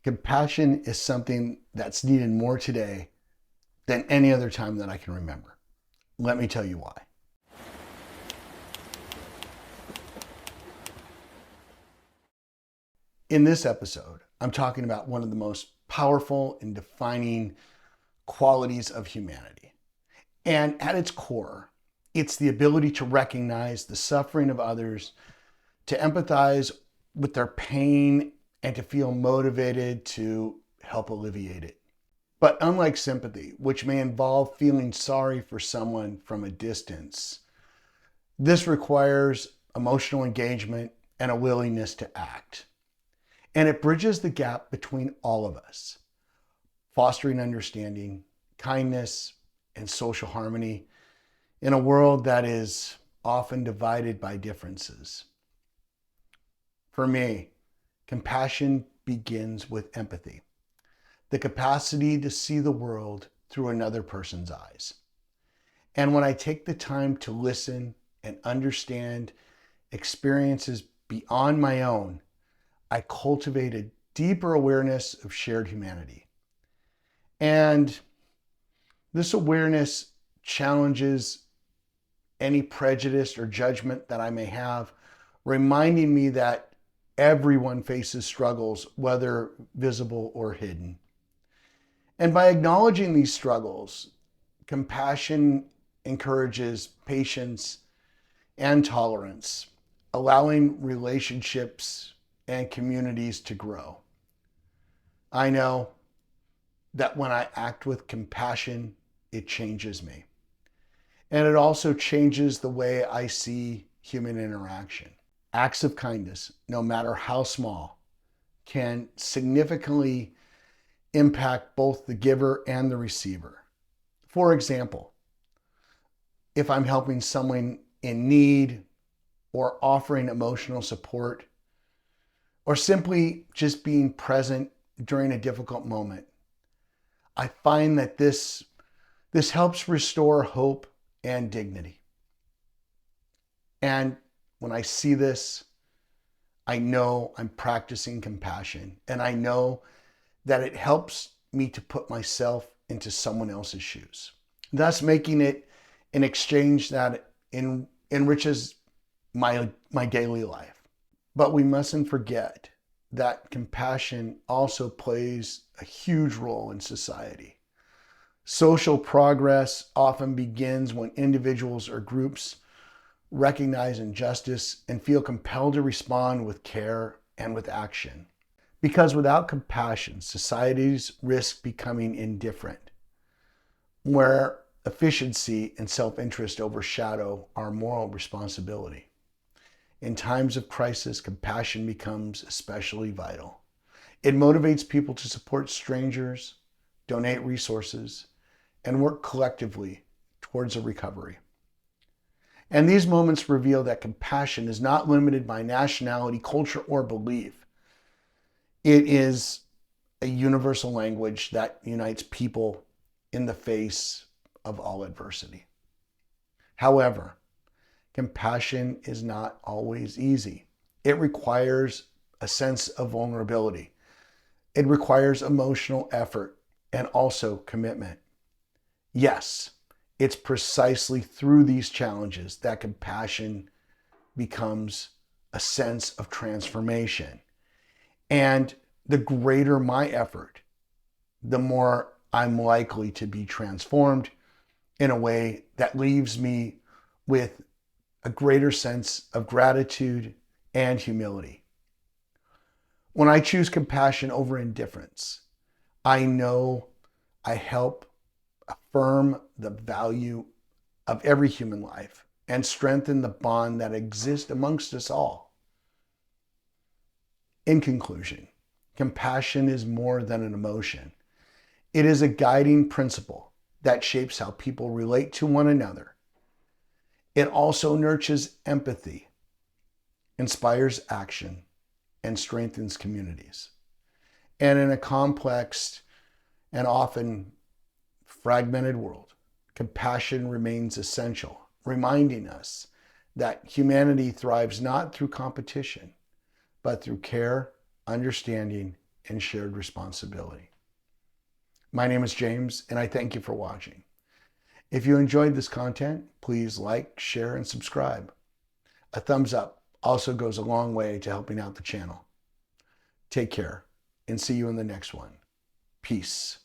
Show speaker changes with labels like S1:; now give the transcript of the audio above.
S1: Compassion is something that's needed more today than any other time that I can remember. Let me tell you why. In this episode, I'm talking about one of the most powerful and defining qualities of humanity. And at its core, it's the ability to recognize the suffering of others, to empathize with their pain, and to feel motivated to help alleviate it. But unlike sympathy, which may involve feeling sorry for someone from a distance, this requires emotional engagement and a willingness to act. And it bridges the gap between all of us, fostering understanding, kindness, and social harmony in a world that is often divided by differences. For me, compassion begins with empathy, the capacity to see the world through another person's eyes. And when I take the time to listen and understand experiences beyond my own, I cultivate a deeper awareness of shared humanity. And this awareness challenges any prejudice or judgment that I may have, reminding me that everyone faces struggles, whether visible or hidden. And by acknowledging these struggles, compassion encourages patience and tolerance, allowing relationships and communities to grow. I know that when I act with compassion, it changes me. And it also changes the way I see human interaction. Acts of kindness, no matter how small, can significantly impact both the giver and the receiver. For example, if I'm helping someone in need or offering emotional support, or simply just being present during a difficult moment, I find that this helps restore hope and dignity. And when I see this, I know I'm practicing compassion, and I know that it helps me to put myself into someone else's shoes, thus making it an exchange that enriches my daily life. But we mustn't forget that compassion also plays a huge role in society. Social progress often begins when individuals or groups recognize injustice and feel compelled to respond with care and with action. Because without compassion, societies risk becoming indifferent, where efficiency and self-interest overshadow our moral responsibility. In times of crisis, compassion becomes especially vital. It motivates people to support strangers, donate resources, and work collectively towards a recovery. And these moments reveal that compassion is not limited by nationality, culture, or belief. It is a universal language that unites people in the face of all adversity. However, compassion is not always easy. It requires a sense of vulnerability. It requires emotional effort and also commitment. Yes, it's precisely through these challenges that compassion becomes a sense of transformation. And the greater my effort, the more I'm likely to be transformed in a way that leaves me with a greater sense of gratitude and humility. When I choose compassion over indifference, I know I help affirm the value of every human life and strengthen the bond that exists amongst us all. In conclusion, compassion is more than an emotion. It is a guiding principle that shapes how people relate to one another. It also nurtures empathy, inspires action, and strengthens communities. And in a complex and often fragmented world, compassion remains essential, reminding us that humanity thrives not through competition, but through care, understanding, and shared responsibility. My name is James, and I thank you for watching. If you enjoyed this content, please like, share, and subscribe. A thumbs up also goes a long way to helping out the channel. Take care, and see you in the next one. Peace.